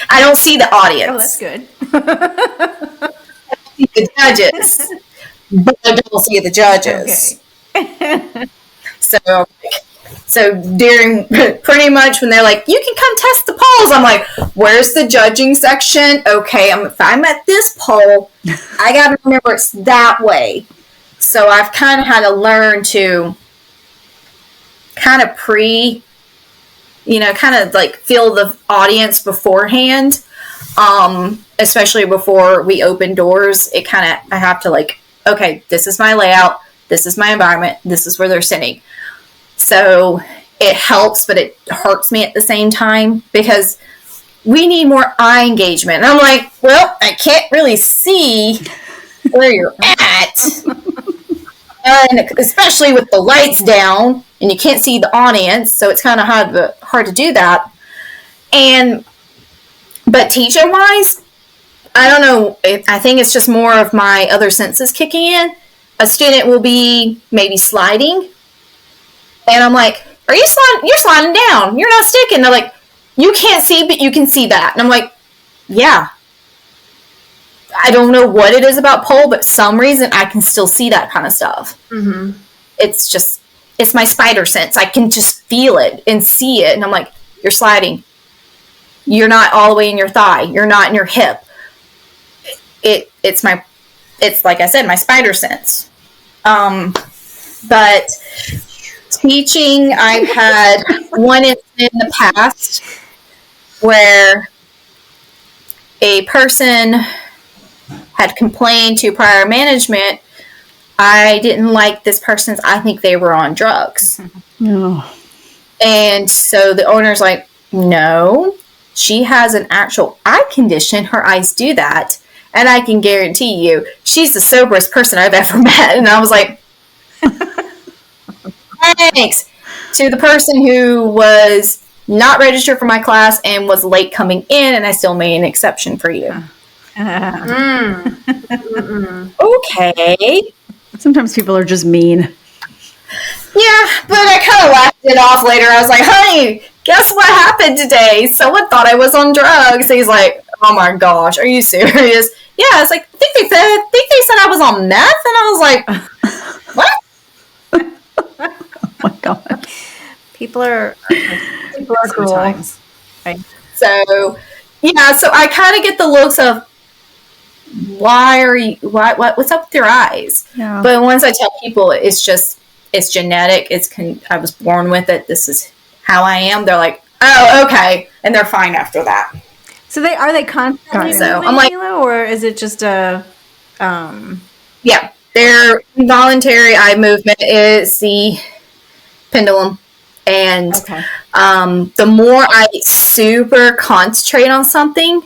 S4: I don't see the audience.
S2: Oh, that's good.
S4: I see the judges, but I don't see the judges.
S2: Okay.
S4: So during pretty much when they're like, you can come test the poles, I'm like, where's the judging section? Okay, if I'm at this pole, I got to remember it's that way. So I've kind of had to learn to kind of kind of like feel the audience beforehand, especially before we open doors. I have to like, okay, this is my layout, this is my environment, this is where they're sitting. So it helps, but it hurts me at the same time because we need more eye engagement. And I'm like, well, I can't really see where you're at. And especially with the lights down and you can't see the audience, so it's kind of hard to do that. But teaching wise, I don't know. I think it's just more of my other senses kicking in. A student will be maybe sliding, and I'm like, "Are you sliding? You're sliding down. You're not sticking." They're like, "You can't see, but you can see that." And I'm like, "Yeah." I don't know what it is about pole, but some reason I can still see that kind of stuff.
S1: Mm-hmm.
S4: It's my spider sense. I can just feel it and see it, and I'm like, "You're sliding. You're not all the way in your thigh. You're not in your hip." It's like I said, my spider sense. But teaching, I've had one incident in the past where a person had complained to prior management. I didn't like this person's, I think they were on drugs.
S3: Oh.
S4: And so the owner's like, "No, she has an actual eye condition. Her eyes do that. And I can guarantee you, she's the soberest person I've ever met." And I was like, thanks to the person who was not registered for my class and was late coming in, and I still made an exception for you. Okay.
S3: Sometimes people are just mean.
S4: Yeah, but I kind of laughed it off later. I was like, "Honey, guess what happened today? Someone thought I was on drugs." He's like, "Oh my gosh, are you serious?" Yeah, it's like, I think they said I was on meth, and I was like, "What?"
S3: Oh my god.
S2: People are
S1: cruel.
S2: sometimes. Right?
S4: So, yeah, so I kind of get the looks of, what's up with your eyes?
S3: Yeah.
S4: But once I tell people it's genetic, I was born with it, this is how I am, they're like, "Oh, okay," and they're fine after that.
S2: So are they constantly
S4: So,
S2: moving,
S4: I'm like-
S2: Mila, or is it just a
S4: Yeah, their involuntary eye movement is the pendulum. And
S2: okay.
S4: the more I super concentrate on something,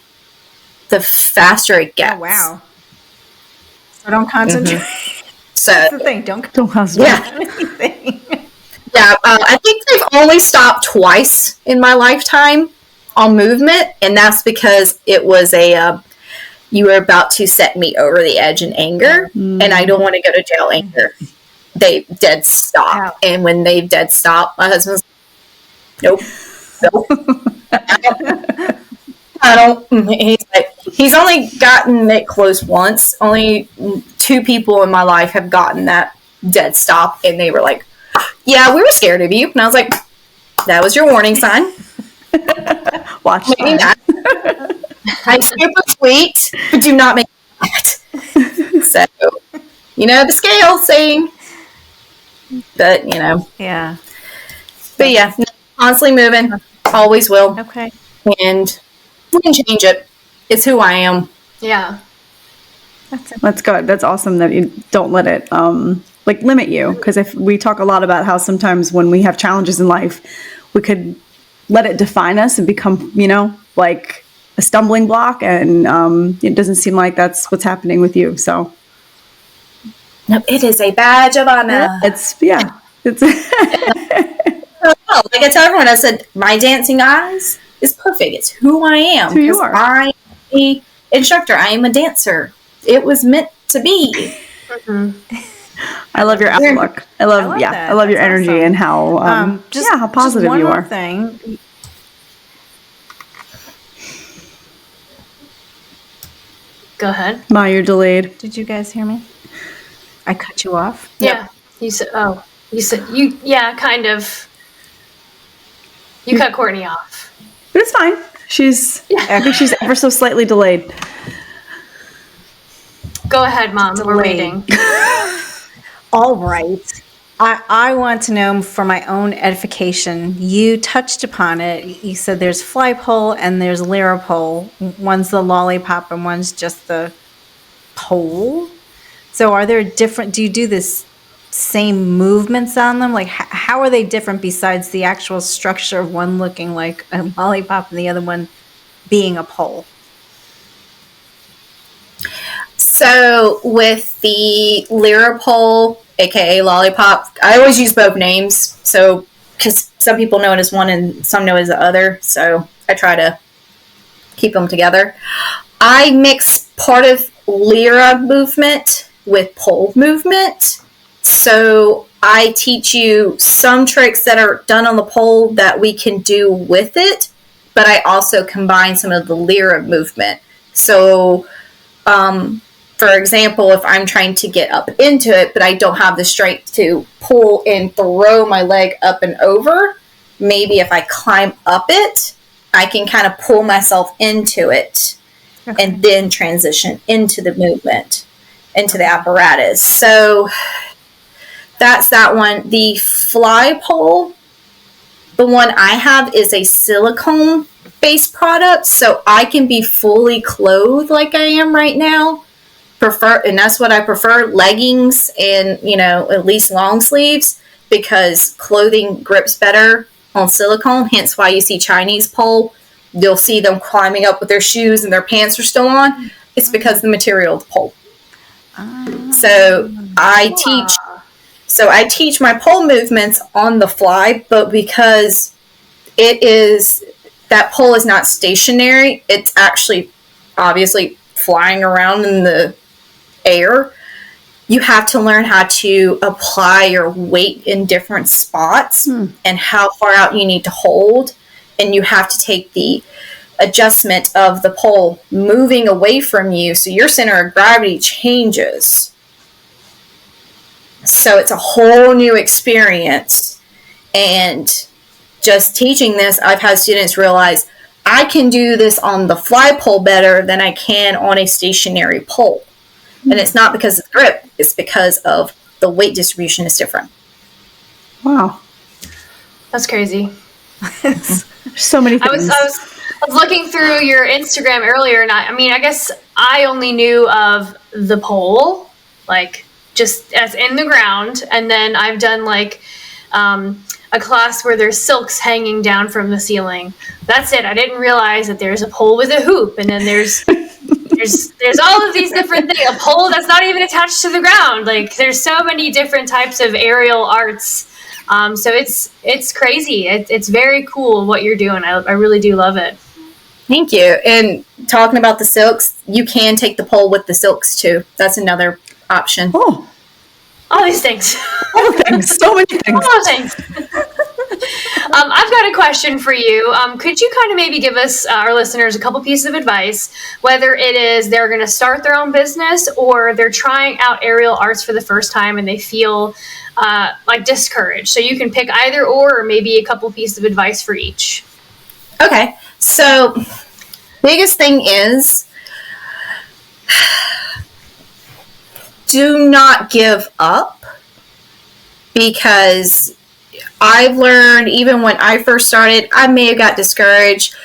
S4: the faster it gets.
S2: Oh, wow. So don't concentrate.
S4: So,
S2: That's the thing. Don't
S3: concentrate.
S4: yeah.
S2: on anything.
S4: Yeah, I think they've only stopped twice in my lifetime on movement, and that's because it was you were about to set me over the edge in anger, and I don't want to go to jail anger. They dead stop.
S2: Wow.
S4: And when they dead stop, my husband's nope. I don't. He's only gotten it close once. Only 2 people in my life have gotten that dead stop, and they were like, "Yeah, we were scared of you." And I was like, "That was your warning sign."
S3: Watch
S4: Maybe
S3: that.
S4: not. I'm super sweet, but do not make that. So, the scale saying. But,
S2: Yeah.
S4: But yeah, constantly moving. Always will.
S2: Okay.
S4: And we can change it. It's who I am.
S1: Yeah.
S3: That's good. That's awesome that you don't let it limit you. Because if we talk a lot about how sometimes when we have challenges in life, we could let it define us and become, like a stumbling block. And it doesn't seem like that's what's happening with you. So
S4: No, it is a badge of honor.
S3: It's
S4: Like I tell everyone, I said, my dancing eyes is perfect. It's who I am.
S3: It's who you
S4: because
S3: are.
S4: I am an instructor. I am a dancer. It was meant to be.
S3: I love your outlook. I love
S2: that.
S3: I love your
S2: That's
S3: energy
S2: awesome.
S3: and how how positive
S2: one
S3: you
S2: more
S3: are.
S2: thing.
S1: Go ahead.
S3: Ma, you're delayed.
S2: Did you guys hear me? I cut you off.
S1: Yeah. You said, yeah, kind of. You cut Courtney off.
S3: But it's fine. I think she's ever so slightly delayed.
S1: Go ahead, Mom. We're
S2: Delayed.
S1: waiting.
S2: All right. I want to know for my own edification. You touched upon it. You said there's fly pole and there's lyra pole. One's the lollipop and one's just the pole. So are there different, do you do this same movements on them? Like how are they different besides the actual structure of one looking like a lollipop and the other one being a pole?
S4: So So with the Lyra pole, aka Lollipop, I always use both names. So because some people know it as one and some know it as the other. So I try to keep them together. I mix part of Lyra movement with pole movement. So I teach you some tricks that are done on the pole that we can do with it, but I also combine some of the Lyra movement. So, for example, if I'm trying to get up into it, but I don't have the strength to pull and throw my leg up and over, maybe if I climb up it, I can kind of pull myself into it and then transition into the movement, into the apparatus. So that's that one. The fly pole, the one I have is a silicone based product, so I can be fully clothed like I am right now. And that's what I prefer, leggings and, at least long sleeves, because clothing grips better on silicone, hence why you see Chinese pole. You'll see them climbing up with their shoes and their pants are still on. It's because of the material of the pole. So I teach my pole movements on the fly, but because that pole is not stationary, it's actually obviously flying around in the air. You have to learn how to apply your weight in different spots and how far out you need to hold. And you have to take the adjustment of the pole moving away from you, so your center of gravity changes. So it's a whole new experience. And just teaching this, I've had students realize I can do this on the fly pole better than I can on a stationary pole. And it's not because of the grip, it's because of the weight distribution is different.
S3: Wow.
S1: That's crazy.
S3: So many things.
S1: I was looking through your Instagram earlier, and I guess I only knew of the pole, like just as in the ground, and then I've done like a class where there's silks hanging down from the ceiling. That's it. I didn't realize that there's a pole with a hoop, and then there's all of these different things. A pole that's not even attached to the ground. Like there's so many different types of aerial arts. So it's crazy. It's very cool what you're doing. I really do love it.
S4: Thank you. And talking about the silks, you can take the pole with the silks too. That's another option.
S3: Oh,
S1: all these things.
S3: All the things. So many things.
S1: All the things. I've got a question for you. Could you kind of maybe give us, our listeners, a couple pieces of advice, whether it is they're going to start their own business or they're trying out aerial arts for the first time and they feel like discouraged? So you can pick either or maybe a couple pieces of advice for each.
S4: Okay. So biggest thing is do not give up, because I've learned even when I first started, I may have got discouraged.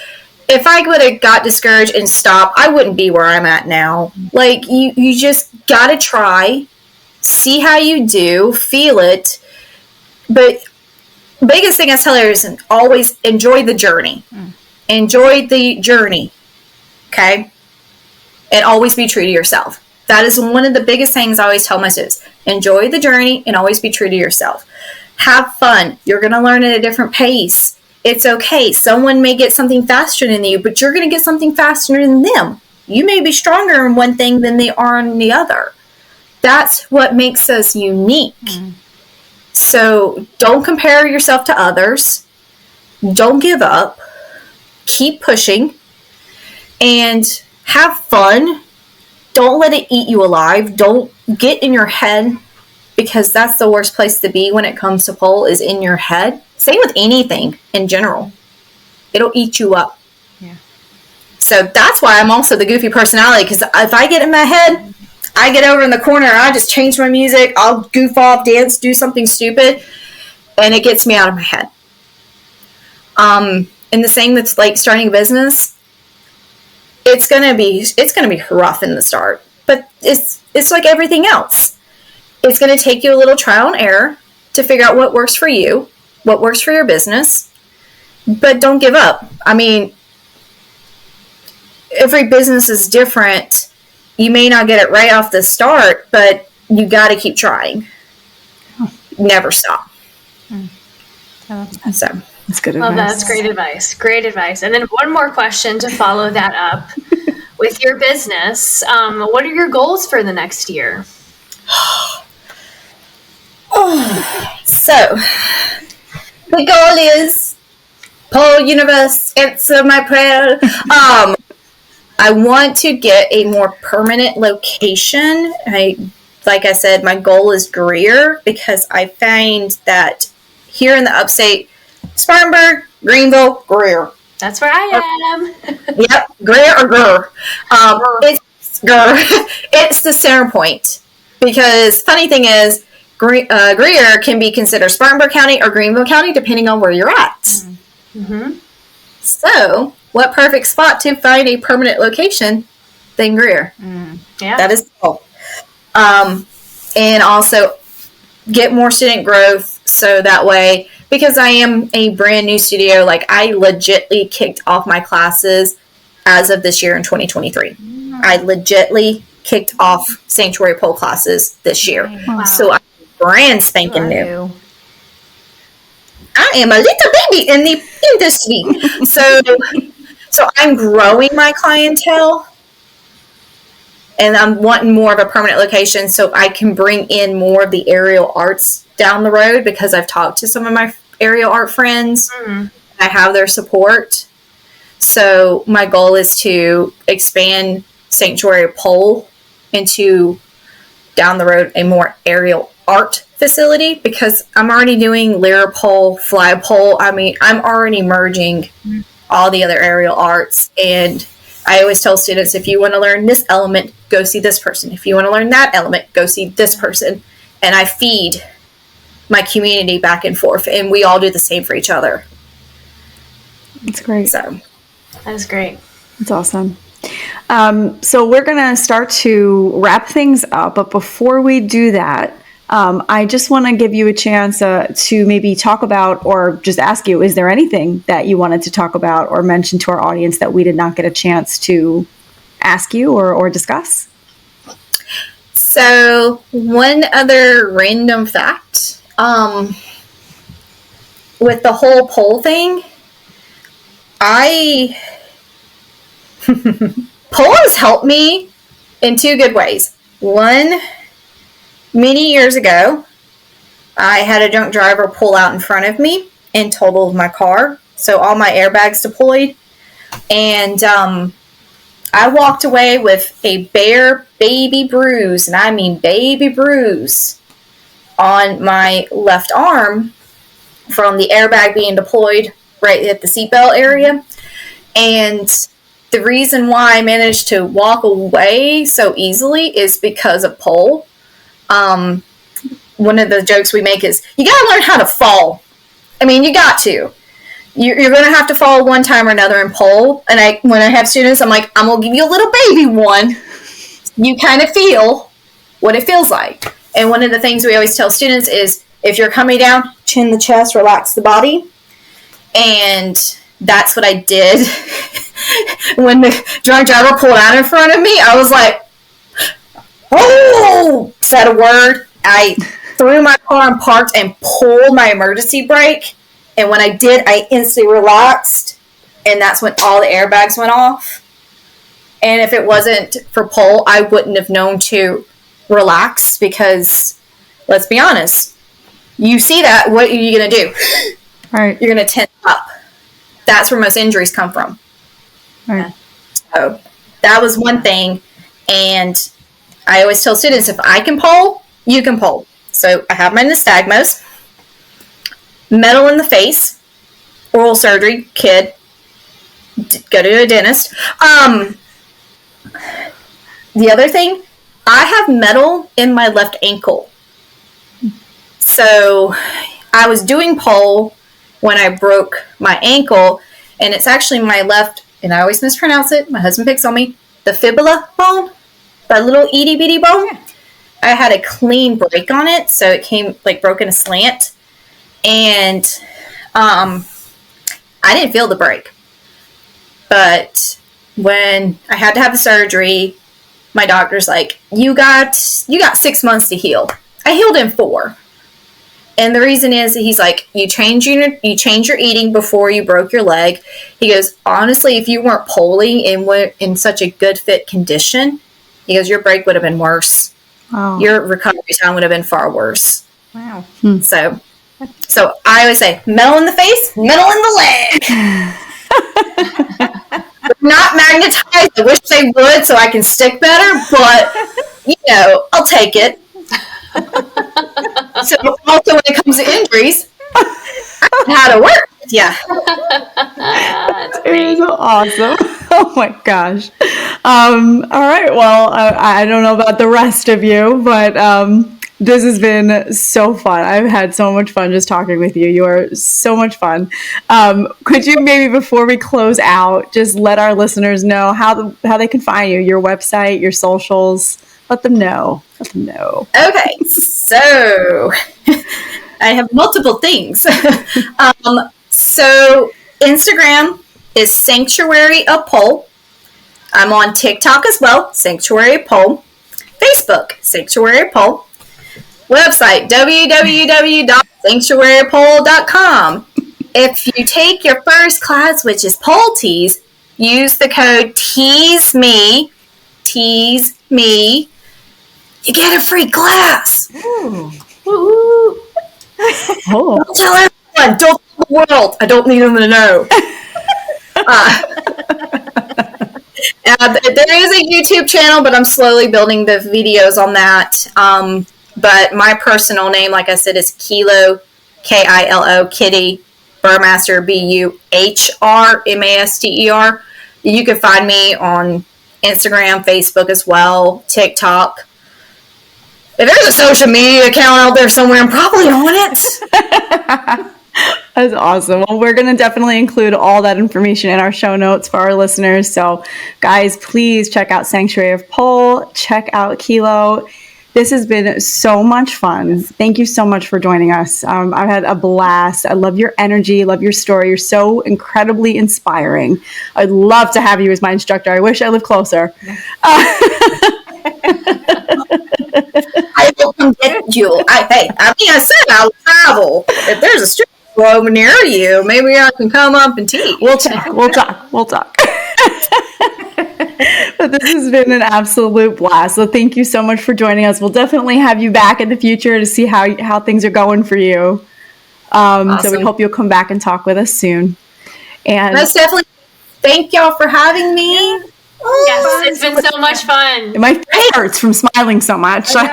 S4: If I would have got discouraged and stopped, I wouldn't be where I'm at now. Like, you just got to try, see how you do, feel it. But biggest thing I tell her is always enjoy the journey. Enjoy the journey, okay? And always be true to yourself. That is one of the biggest things I always tell my students. Enjoy the journey and always be true to yourself. Have fun. You're going to learn at a different pace. It's okay. Someone may get something faster than you, but you're going to get something faster than them. You may be stronger in one thing than they are in the other. That's what makes us unique. So don't compare yourself to others. Don't give up. Keep pushing. And have fun. Don't let it eat you alive. Don't get in your head, because that's the worst place to be when it comes to pole, is in your head. Same with anything in general. It'll eat you up.
S2: Yeah.
S4: So that's why I'm also the goofy personality, because if I get in my head, I get over in the corner, I just change my music, I'll goof off, dance, do something stupid, and it gets me out of my head. And the same with like starting a business. It's gonna be rough in the start, but it's like everything else. It's gonna take you a little trial and error to figure out what works for you, what works for your business, but don't give up. I mean, every business is different, you may not get it right off the start, but you got to keep trying. Never stop. So
S3: that's good
S1: Well,
S3: advice.
S1: that's great advice. Great advice. And then one more question to follow that up. With your business, what are your goals for the next year?
S4: So, the goal is, Pole Universe, answer my prayer. I want to get a more permanent location. Like I said, my goal is Greer, because I find that here in the upstate, Spartanburg, Greenville, Greer.
S1: That's where I am.
S4: Yep, Greer or Greer. It's Greer. It's the center point. Because funny thing is, Greer can be considered Spartanburg County or Greenville County, depending on where you're at.
S1: Mm-hmm.
S4: So, what perfect spot to find a permanent location than Greer?
S1: Yeah.
S4: That is the goal. And also get more student growth, so that way, because I am a brand new studio, like I legitly kicked off my classes as of this year in 2023. I legitly kicked off Sanctuary Pole classes this year.
S2: Wow.
S4: So I'm brand spanking new.
S2: New.
S4: I am a little baby in the industry. So I'm growing my clientele, and I'm wanting more of a permanent location so I can bring in more of the aerial arts down the road, because I've talked to some of my aerial art friends. I have their support. So my goal is to expand Sanctuary Pole into, down the road, a more aerial art facility, because I'm already doing lyra pole, fly pole. I mean, I'm already merging all the other aerial arts, and I always tell students, if you want to learn this element, go see this person. If you want to learn that element, go see this person. And I feed my community back and forth, and we all do the same for each other.
S3: That's great.
S4: So
S1: That is great.
S3: That's awesome. So we're going to start to wrap things up, but before we do that, I just want to give you a chance to maybe talk about, or just ask you, is there anything that you wanted to talk about or mention to our audience that we did not get a chance to ask you or discuss?
S4: So one other random fact, with the whole pole thing, pole has helped me in two good ways. One, many years ago, I had a drunk driver pull out in front of me and totaled my car. So all my airbags deployed. And I walked away with a bare baby bruise, and I mean baby bruise, on my left arm from the airbag being deployed right at the seatbelt area. And the reason why I managed to walk away so easily is because of pole. One of the jokes we make is, you gotta learn how to fall. I mean, you got to. You're gonna have to fall one time or another in pole. And when I have students, I'm like, I'm gonna give you a little baby one. You kind of feel what it feels like. And one of the things we always tell students is, if you're coming down, chin the chest, relax the body. And that's what I did. When the drunk driver pulled out in front of me, I was like, oh, said a word. I threw my car and parked and pulled my emergency brake. And when I did, I instantly relaxed. And that's when all the airbags went off. And if it wasn't for pole, I wouldn't have known to relax, because, let's be honest, you see that, what are you going to do?
S3: Right.
S4: You're going to tense up. That's where most injuries come from.
S3: Right.
S4: So that was one thing. And I always tell students, if I can pole, you can pole. So I have my nystagmus, metal in the face, oral surgery, kid, go to a dentist. The other thing, I have metal in my left ankle. So I was doing pole when I broke my ankle, and it's actually my left, and I always mispronounce it, my husband picks on me, the fibula bone, that little itty bitty bone. I had a clean break on it, so it came like broken aslant, and I didn't feel the break. But when I had to have the surgery, my doctor's like, you got 6 months to heal. I healed in 4. And the reason is, he's like, you change your eating before you broke your leg. He goes, honestly, if you weren't poling and were in such a good fit condition, he goes, your break would have been worse.
S3: Oh.
S4: Your recovery time would have been far worse.
S2: Wow.
S4: So I always say, metal in the face, metal in the leg. Not magnetized. I wish they would so I can stick better, but, I'll take it. So also when it comes to injuries, I know how to work. Yeah.
S1: That's
S3: It is awesome. Oh my gosh. All right. Well, I don't know about the rest of you, but this has been so fun. I've had so much fun just talking with you. You are so much fun. Could you maybe, before we close out, just let our listeners know how they can find you, your website, your socials? Let them know.
S4: Okay. So I have multiple things. So Instagram is Sanctuary of Pole. I'm on TikTok as well, Sanctuary of Pole. Facebook, Sanctuary of Pole. Website, www.sanctuaryofpole.com. If you take your first class, which is pole tease, use the code TEASEME, you get a free class.
S2: Ooh.
S1: Woo.
S3: Oh.
S4: Don't tell everyone. Don't tell the world. I don't need them to know. There is a YouTube channel, but I'm slowly building the videos on that. But my personal name, like I said, is Kilo, Kilo, Kitty Buhrmaster, Buhrmaster. You can find me on Instagram, Facebook as well, TikTok. If there's a social media account out there somewhere, I'm probably on it.
S3: That's awesome. Well, we're going to definitely include all that information in our show notes for our listeners. So, guys, please check out Sanctuary of Pole. Check out Kilo. This has been so much fun. Thank you so much for joining us. I've had a blast. I love your energy. Love your story. You're so incredibly inspiring. I'd love to have you as my instructor. I wish I lived closer.
S4: I will come get you. I said I'll travel. If there's a strip club near you, maybe I can come up and teach.
S3: We'll talk. But this has been an absolute blast. So thank you so much for joining us. We'll definitely have you back in the future to see how things are going for you.
S4: Awesome.
S3: So we hope you'll come back and talk with us soon. And
S4: most definitely. Thank y'all for having me.
S1: Yes, it's been so much fun.
S3: my face hurts from smiling so much. I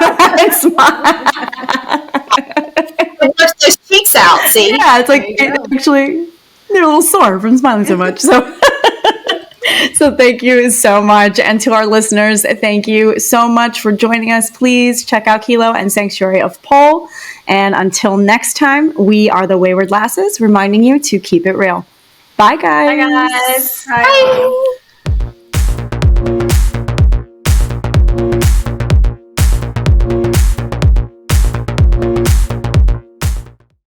S4: Push those cheeks out, see?
S3: Yeah, it's like actually they're a little sore from smiling so much. So so thank you so much. And to our listeners, thank you so much for joining us. Please check out Kilo and Sanctuary of Pole. And until next time, we are the Wayward Lasses, reminding you to keep it real. Bye, guys.
S1: Bye, guys.
S4: Bye.